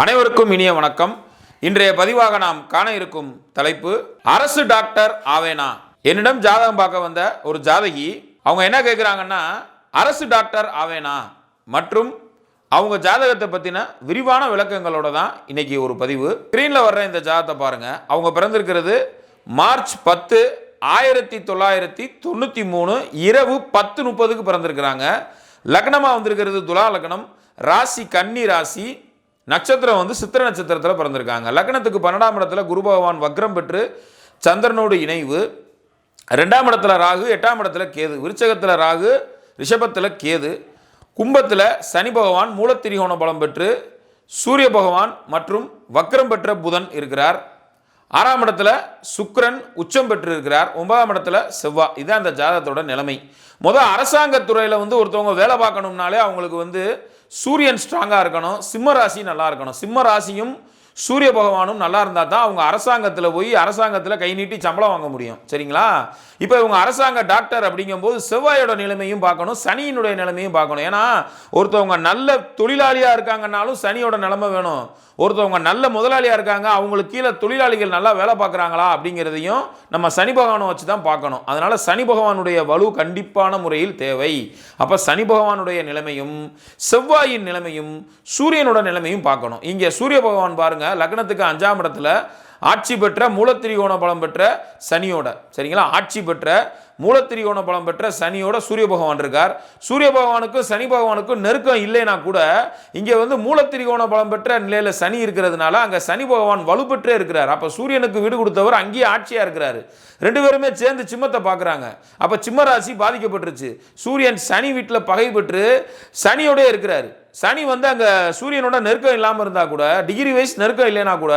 அனைவருக்கும் இனிய வணக்கம். இன்றைய பதிவாக நாம் காண இருக்கும் தலைப்பு அரசு டாக்டர் ஆவேனா. என்னிடம் ஜாதகம் பார்க்க வந்த ஒரு ஜாதகி அவங்க என்ன கேட்குறாங்கன்னா, அரசு டாக்டர் ஆவேனா மற்றும் அவங்க ஜாதகத்தை பற்றின விரிவான விளக்கங்களோட தான் இன்னைக்கு ஒரு பதிவு. ஸ்க்ரீனில் வர்ற இந்த ஜாதகத்தை பாருங்க. அவங்க பிறந்திருக்கிறது மார்ச் 10, 1993 இரவு 10:30 பிறந்திருக்கிறாங்க. லக்னமாக வந்திருக்கிறது துலா லக்னம், ராசி கன்னி ராசி, நட்சத்திரம் சித்திர நட்சத்திரத்தில் பிறந்திருக்காங்க. லக்னத்துக்கு 12ஆம் இடத்துல குரு பகவான் வக்ரம் பெற்று சந்திரனோடு இணைவு, 2ஆம் இடத்துல ராகு, 8ஆம் இடத்துல கேது, விருச்சகத்தில் ராகு, ரிஷபத்தில் கேது, கும்பத்தில் சனி பகவான் மூலத்திரிகோண பலம் பெற்று சூரிய பகவான் மற்றும் வக்ரம் பெற்ற புதன் இருக்கிறார். 6ஆம் இடத்துல சுக்கிரன் உச்சம் பெற்று இருக்கிறார். 9ஆம் இடத்துல செவ்வாய். இதுதான் அந்த ஜாதகத்தோட நிலைமை. அரசாங்கத்துறையில் ஒருத்தவங்க வேலை பார்க்கணும்னாலே அவங்களுக்கு சூரியன் ஸ்ட்ராங்காக இருக்கணும், சிம்ம ராசி நல்லா இருக்கணும். சிம்ம ராசியும் சூரிய பகவானும் நல்லா இருந்தால் தான் அவங்க அரசாங்கத்தில் போய் அரசாங்கத்தில் கை நீட்டி சம்பளம் வாங்க முடியும். சரிங்களா? இப்போ இவங்க அரசாங்க டாக்டர் அப்படிங்கும்போது செவ்வாயோட நிலைமையும் பார்க்கணும், சனியினுடைய நிலைமையும் பார்க்கணும். ஏன்னா ஒருத்தவங்க நல்ல தொழிலாளியாக இருக்காங்கன்னாலும் சனியோட நிலைமை வேணும். ஒருத்தவங்க நல்ல முதலாளியாக இருக்காங்க, அவங்களுக்கு கீழே தொழிலாளிகள் நல்லா வேலை பார்க்குறாங்களா அப்படிங்கிறதையும் நம்ம சனி பகவானை வச்சு தான் பார்க்கணும். அதனால் சனி பகவானுடைய வலு கண்டிப்பான முறையில் தேவை. அப்போ சனி பகவானுடைய நிலைமையும் செவ்வாயின் நிலைமையும் சூரியனோட நிலைமையும் பார்க்கணும். இங்கே சூரிய பகவான் பாருங்க, லக்னத்துக்கு 5ஆம் இடத்துல ஆட்சி பெற்ற மூலத்திரிகோண பலம் பெற்ற சனியோட, சரிங்களா, ஆட்சி பெற்ற மூலத்திரிகோண பலம் பெற்ற சனியோட சூரிய பகவான் இருக்கார். சூரிய பகவானுக்கும் சனி பகவானுக்கும் நெருக்கம் இல்லைனா கூட இங்கே மூலத்திரிகோண பலம் பெற்ற நிலையில சனி இருக்கிறதுனால அங்கே சனி பகவான் வலுப்பெற்றே இருக்கிறார். அப்போ சூரியனுக்கு வீடு கொடுத்தவர் அங்கேயே ஆட்சியா இருக்கிறாரு. ரெண்டு பேருமே சேர்ந்து சிம்மத்தை பார்க்குறாங்க. அப்போ சிம்ம ராசி பாதிக்கப்பட்டுருச்சு. சூரியன் சனி வீட்டில் பகை பெற்று சனியோட இருக்கிறாரு. சனி அங்கே சூரியனோட நெருக்கம் இல்லாமல் இருந்தால் கூட, டிகிரி வைஸ் நெருக்கம் இல்லைனா கூட,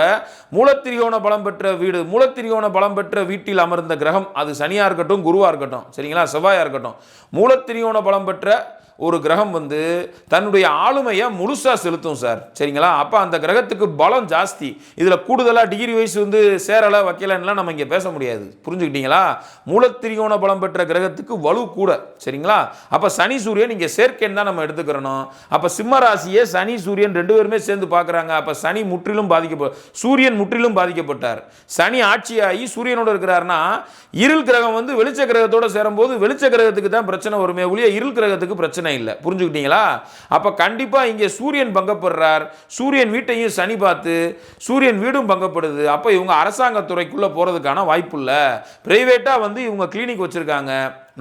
மூலத்திரிகோண பலம் பெற்ற வீடு, மூலத்திரிகோண பலம் பெற்ற வீட்டில் அமர்ந்த கிரகம் அது சனியாக இருக்கட்டும், குருவாக இருக்கட்டும், சரிங்களா, செவ்வாயாக இருக்கட்டும், மூலத்திரிகோண பலம் பெற்ற ஒரு கிரகம் தன்னுடைய ஆளுமையை முழுசாக செலுத்தும் சார். சரிங்களா? அப்போ அந்த கிரகத்துக்கு பலம் ஜாஸ்தி. இதில் கூடுதலாக டிகிரி வைஸ் சேரலை வைக்கலன்னா நம்ம இங்கே பேச முடியாது. புரிஞ்சுக்கிட்டீங்களா? மூலத்திரிகோண பலம் பெற்ற கிரகத்துக்கு வலு கூட. சரிங்களா? அப்போ சனி சூரியன் இங்கே சேர்க்கைன்னு தான் நம்ம எடுத்துக்கிறணும். அப்போ சிம்ம ராசியை சனி சூரியன் ரெண்டு பேருமே சேர்ந்து பார்க்குறாங்க. அப்போ சனி முற்றிலும் சூரியன் முற்றிலும் பாதிக்கப்பட்டார். சனி ஆட்சியாகி சூரியனோட இருக்கிறாருன்னா இருள் கிரகம் வெளிச்ச கிரகத்தோட சேரும்போது வெளிச்ச கிரகத்துக்கு தான் பிரச்சனை வருமே ஒழிய இருள் கிரகத்துக்கு பிரச்சனை இல்லை. புரிஞ்சுக்கிட்டீங்களா? அப்ப கண்டிப்பா இங்கே சூரியன் பங்கப்படுறார். சூரியன் வீட்டையும் சனி பார்த்து சூரியன் வீடும் பங்கப்படுது. அப்ப இவங்க அரசாங்க துறைக்குள்ள போறதுக்கான வாய்ப்பு இல்ல. பிரைவேட்டா இவங்க கிளினிக் வச்சிருக்காங்க,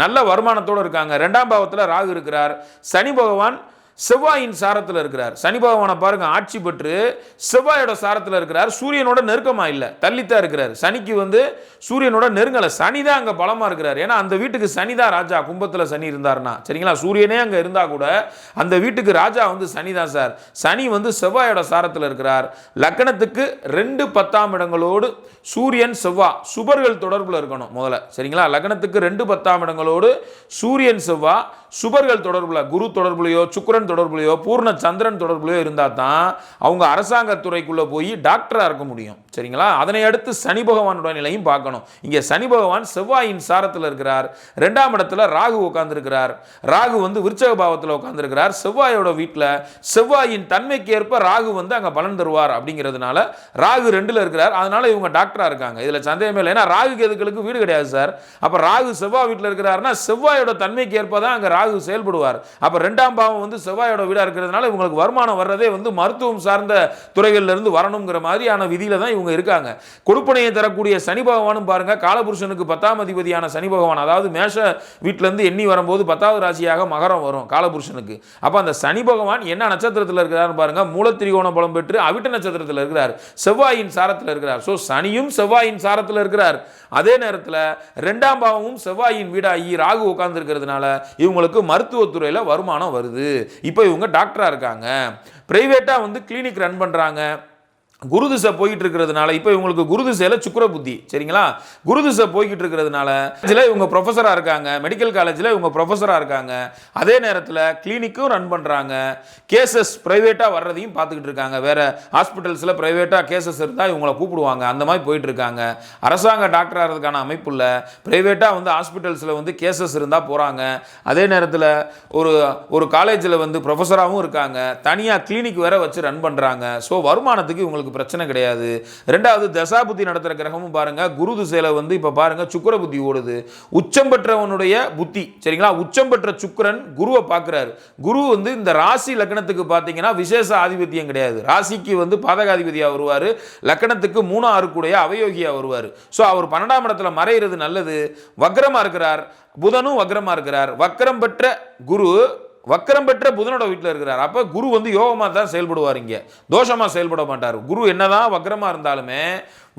நல்ல வருமானத்தோடு இருக்காங்க. 2ஆம் பாவத்தில் ராகு இருக்கிறார். சனி பகவான் செவ்வாயின் சாரத்தில் இருக்கிறார். சனி பகவானை பாருங்க, ஆட்சி பெற்று செவ்வாயோட சாரத்தில் இருக்கிறார். சூரியனோட நெருக்கமா இல்லை, தள்ளித்தான் இருக்கிறார். சனிக்கு சூரியனோட நெருங்கலை. சனி தான் அங்கே பலமா இருக்கிறார். ஏன்னா அந்த வீட்டுக்கு சனி தான் ராஜா. கும்பத்தில் சனி இருந்தார்னா, சரிங்களா, சூரியனே அங்கே இருந்தா கூட அந்த வீட்டுக்கு ராஜா சனி தான் சார். சனி செவ்வாயோட சாரத்தில் இருக்கிறார். லக்னத்துக்கு 2, 10ஆம் இடங்களோடு சூரியன் செவ்வாய் சுபர்கள் தொடர்புல இருக்கணும் முதல்ல. சரிங்களா? லக்னத்துக்கு 2, 10ஆம் இடங்களோடு சூரியன் செவ்வாய் சுபர்கள் தொடர்புல, குரு தொடர்புலையோ சுக்கிரன் தொடர்புலையோ பூர்ண சந்திரன் தொடர்புலையோ இருந்தால் தான் அவங்க அரசாங்க துறைக்குள்ள போய் டாக்டரா இருக்க முடியும். சரிங்களா? அதனை அடுத்து சனி பகவானோட நிலையும் பார்க்கணும். இங்கே சனி பகவான் செவ்வாயின் சாரத்தில் இருக்கிறார். 2ஆம் இடத்துல ராகு உட்கார்ந்துருக்கிறார். ராகு விருச்சக பாவத்தில் உட்கார்ந்துருக்கிறார். செவ்வாயோட வீட்டில் செவ்வாயின் தன்மைக்கு ஏற்ப ராகு அங்கே பலன் தருவார். அப்படிங்கிறதுனால ராகு 2ல் இருக்கிறார். அதனால இவங்க டாக்டரா இருக்காங்க. இதுல சந்தேகமே இல்லை. ஏன்னா ராகு கேதுக்களுக்கு வீடு கிடையாது சார். அப்ப ராகு செவ்வாய் வீட்டில் இருக்கிறாருன்னா செவ்வாயோட தன்மைக்கு ஏற்ப தான் அங்கே ராகு செயல்படுவார். அப்ப 2ஆம் பாவம் செவ்வாயோட வீடா இருக்கிறதுனால இவங்களுக்கு வருமானம் வர்றதே மருத்துவம் சார்ந்த துறைகள்ல இருந்து வரணுங்கிற மாதிரியான விதியில தான் இவங்க இருக்காங்க. கொடுப்பனையை தரக்கூடிய சனி பகவானும் பாருங்க, காலபுருஷனுக்கு 10ஆம் அதிபதியான சனி பகவான், அதாவது மேஷ வீட்டில இருந்து எண்ணி வரும்போது 10வது ராசியாக மகரம் வரும் காலபுருஷனுக்கு. அப்ப அந்த சனி பகவான் என்ன நட்சத்திரத்தில் இருக்கிறார் பாருங்க, மூலத்திரிகோண பலம் பெற்று அவிட்ட நட்சத்திரத்தில் இருக்கிறார், செவ்வாயின் சாரத்தில் இருக்கிறார். சோ சனியும் செவ்வாயின் சாரத்தில் இருக்கிறார். அதே நேரத்தில் 2ஆம் பாவமும் செவ்வாயின் வீடாகி ராகு உட்கார்ந்து இருக்கிறதுனால இவங்களுக்கு மருத்துவத்துறையில் வருமானம் வருது. இப்போ இவங்க டாக்டரா இருக்காங்க. பிரைவேட்டா கிளினிக் ரன் பண்றாங்க. குரு திசை போயிட்டு இருக்கிறதுனால இப்போ இவங்களுக்கு குரு திசையில சுக்கிர புத்தி, சரிங்களா? குரு திசை போய்கிட்டு இருக்கிறதுனால இவங்க ப்ரொஃபஸராக இருக்காங்க, மெடிக்கல் காலேஜில் இவங்க ப்ரொஃபஸராக இருக்காங்க, அதே நேரத்தில் கிளினிக்கும் ரன் பண்ணுறாங்க, கேசஸ் ப்ரைவேட்டாக வர்றதையும் பார்த்துக்கிட்டு இருக்காங்க. வேற ஹாஸ்பிட்டல்ஸில் ப்ரைவேட்டாக கேசஸ் இருந்தால் இவங்களை கூப்பிடுவாங்க, அந்த மாதிரி போயிட்டு இருக்காங்க. அரசாங்க டாக்டர் ஆகிறதுக்கான அமைப்பு இல்லை, ப்ரைவேட்டாக வந்து ஹாஸ்பிட்டல்ஸில் வந்து கேசஸ் இருந்தால் போகிறாங்க. அதே நேரத்தில் ஒரு காலேஜில் வந்து ப்ரொஃபஸராகவும் இருக்காங்க, தனியாக கிளினிக் வேற வச்சு ரன் பண்ணுறாங்க. ஸோ வருமானத்துக்கு இவங்களுக்கு பிரச்சனை கிடையாது. ரெண்டாவது தசாபுத்தி நடத்துற கிரகமும் பாருங்க குரு திசையில வந்து இப்ப பாருங்க சுக்கிர புத்தி ஓடுது. உச்சம் பெற்றவனுடைய புத்தி, சரிங்களா? உச்சம் பெற்ற சுக்கிரன் குருவை பார்க்கிறாரு. குரு வந்து இந்த ராசி லக்னத்துக்கு பார்த்தீங்கன்னா விசேஷ ஆதிபத்தியம் கிடையாது. ராசிக்கு வந்து பாதகாதிபதியா வருவாரு, லக்னத்துக்கு 3 6 கூடிய அவயோகியா வருவார். ஸோ அவர் 12ஆம் இடத்துல மறைகிறது நல்லது. வக்ரமா இருக்கிறார், புதனும் வக்ரமா இருக்கிறார். வக்ரம் பெற்ற குரு வக்கரம் பெற்ற புதனோட வீட்டில் இருக்கிறார். அப்போ குரு வந்து யோகமாக தான் செயல்படுவார், இங்கே தோஷமாக செயல்பட மாட்டார். குரு என்னதான் வக்கரமாக இருந்தாலுமே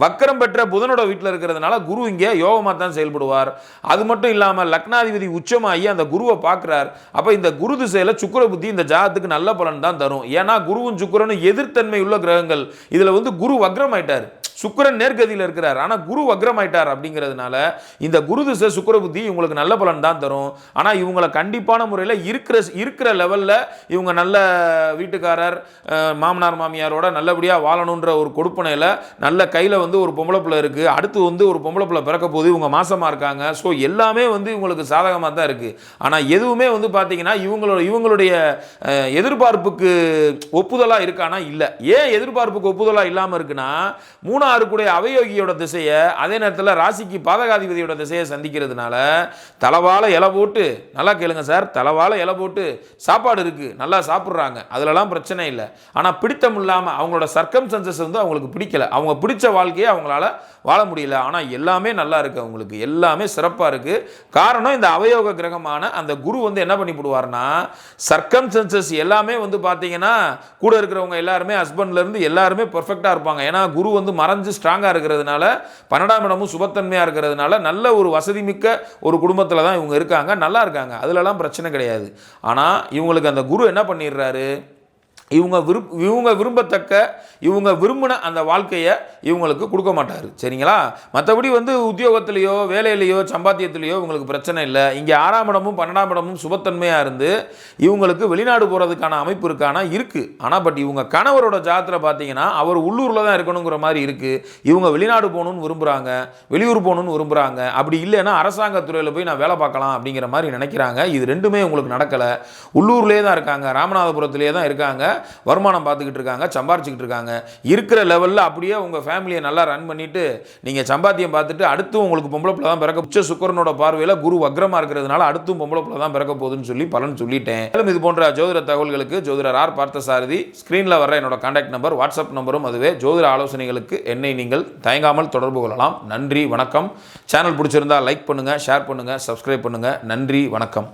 வக்கரம் பெற்ற புதனோட வீட்டில் இருக்கிறதுனால குரு இங்கே யோகமாக தான் செயல்படுவார். அது மட்டும் இல்லாமல் லக்னாதிபதி உச்சமாகி அந்த குருவை பார்க்குறார். அப்போ இந்த குரு திசையில் சுக்கிர புத்தி இந்த ஜாதத்துக்கு நல்ல பலன் தான் தரும். ஏன்னா குருவும் சுக்கிரனும் எதிர்த்தன்மை உள்ள கிரகங்கள். இதில் வந்து குரு வக்ரம் ஆயிட்டார், சுக்கிரன் நேர்கதியில் இருக்கிறார், ஆனால் குரு வக்ரமாயிட்டார். அப்படிங்கிறதுனால இந்த குரு திசை சுக்கிர புத்தி இவங்களுக்கு நல்ல பலன் தான் தரும். ஆனால் இவங்களை கண்டிப்பான முறையில் இருக்கிற லெவலில் இவங்க நல்ல வீட்டுக்காரர் மாமனார் மாமியாரோட நல்லபடியாக வாழணுன்ற ஒரு கொடுப்பனையில் நல்ல கையில் வந்து ஒரு பொம்பளை பிள்ளை இருக்குது, அடுத்து வந்து ஒரு பொம்பளை பிள்ளை பிறக்க போது, இவங்க மாசமாக இருக்காங்க. ஸோ எல்லாமே வந்து இவங்களுக்கு சாதகமாக தான் இருக்குது. ஆனால் எதுவுமே வந்து பார்த்தீங்கன்னா இவங்களுடைய எதிர்பார்ப்புக்கு ஒப்புதலாக இருக்கானா இல்லை. ஏன் எதிர்பார்ப்புக்கு ஒப்புதலாக இல்லாமல் இருக்குன்னா 3 6 கூடிய அவயோகியோட திசையை அதே நேரத்தில் ராசிக்கு பாதகாதிபதியோட திசையை சந்திக்கிறதுனால தலவாழ இலை போட்டு, நல்லா கேளுங்க சார், தலவாழ இலை போட்டு சாப்பாடு இருக்கு, நல்லா சாப்பிட்றாங்க, அதுலலாம் பிரச்சனை இல்லை. ஆனால் பிடித்தம் இல்லாமல் அவங்களோட சர்க்கம்ஸ்டன்சஸ் வந்து அவங்களுக்கு பிடிக்கல, அவங்க பிடிச்ச வாழ்க்கையை அவங்களால வாழ முடியல. ஆனால் எல்லாமே நல்லா இருக்கு, அவங்களுக்கு எல்லாமே சிறப்பாக இருக்கு. காரணம் இந்த அவயோக கிரகமான அந்த குரு வந்து என்ன பண்ணி போடுவார்னா சர்க்கம்ஸ்டன்சஸ் எல்லாமே வந்து பார்த்தீங்கன்னா கூட இருக்கிறவங்க எல்லாருமே ஹஸ்பண்ட்ல இருந்து எல்லாருமே பெர்ஃபெக்டாக இருப்பாங்க. ஏன்னா குரு வந்து மறைஞ்சு ஸ்ட்ராங்காக இருக்கிறதுனால 12ஆம் இடமும் சுபத்தன்மையாக இருக்கிறதுனால நல்ல ஒரு வசதி மிக்க ஒரு குடும்பத்தில் தான் இவங்க இருக்காங்க, நல்லா இருக்காங்க, அதுலலாம் பிரச்சனை கிடையாது. ஆனால் இவங்களுக்கு அந்த குரு என்ன பண்ணிடுறாரு, இவங்க விரும்பத்தக்க இவங்க விரும்பின அந்த வாழ்க்கையை இவங்களுக்கு கொடுக்க மாட்டார், சரிங்களா? மற்றபடி வந்து உத்தியோகத்திலேயோ வேலையிலையோ சம்பாத்தியத்திலேயோ இவங்களுக்கு பிரச்சனை இல்லை. இங்கே 6ஆம் இடமும் 12ஆம் இடமும் சுபத்தன்மையாக இருந்து இவங்களுக்கு வெளிநாடு போகிறதுக்கான அமைப்பு இருக்கானா இருக்குது. ஆனால் பட் இவங்க கணவரோட ஜாதத்தில் பார்த்தீங்கன்னா அவர் உள்ளூரில் தான் இருக்கணுங்கிற மாதிரி இருக்குது. இவங்க வெளிநாடு போகணுன்னு விரும்புகிறாங்க, வெளியூர் போகணுன்னு விரும்புகிறாங்க. அப்படி இல்லைன்னா அரசாங்கத்துறையில் போய் நான் வேலை பார்க்கலாம் அப்படிங்கிற மாதிரி நினைக்கிறாங்க. இது ரெண்டுமே உங்களுக்கு நடக்கலை. உள்ளூர்லேயே தான் இருக்காங்க, ராமநாதபுரத்துலேயே தான் இருக்காங்க, வருமானம் பார்த்துக்கிட்டு இருக்காங்க, சம்பாரிச்சுக்கிட்டு இருக்காங்க. இருக்கிற லெவலில் அப்படியே உங்கள் ஃபேமிலியை நல்லா ரன் பண்ணிவிட்டு நீங்கள் சம்பாத்தியம் பார்த்துட்டு அடுத்தும் உங்களுக்கு பொம்பளை பிள்ளை தான் பிறக்க, உச்ச சுக்கிரனோட பார்வையில் குரு வக்ரமாக இருக்கிறதுனால அடுத்தும் பொம்பளை பிள்ளை தான் பிறக்க போகுதுன்னு சொல்லி பலன் சொல்லிட்டேன். மேலும் இது போன்ற ஜோதிட தகவல்களுக்கு ஜோதிடர் ஆர் பார்த்தசாரதி ஸ்க்ரீனில் வர என்னோட கான்டாக்ட் நம்பர், வாட்ஸ்அப் நம்பரும் அதுவே. ஜோதிட ஆலோசனைகளுக்கு என்னை நீங்கள் தயங்காமல் தொடர்பு கொள்ளலாம். நன்றி, வணக்கம். சேனல் பிடிச்சிருந்தா லைக் பண்ணுங்கள், ஷேர் பண்ணுங்கள், சப்ஸ்கிரைப் பண்ணுங்கள். நன்றி, வணக்கம்.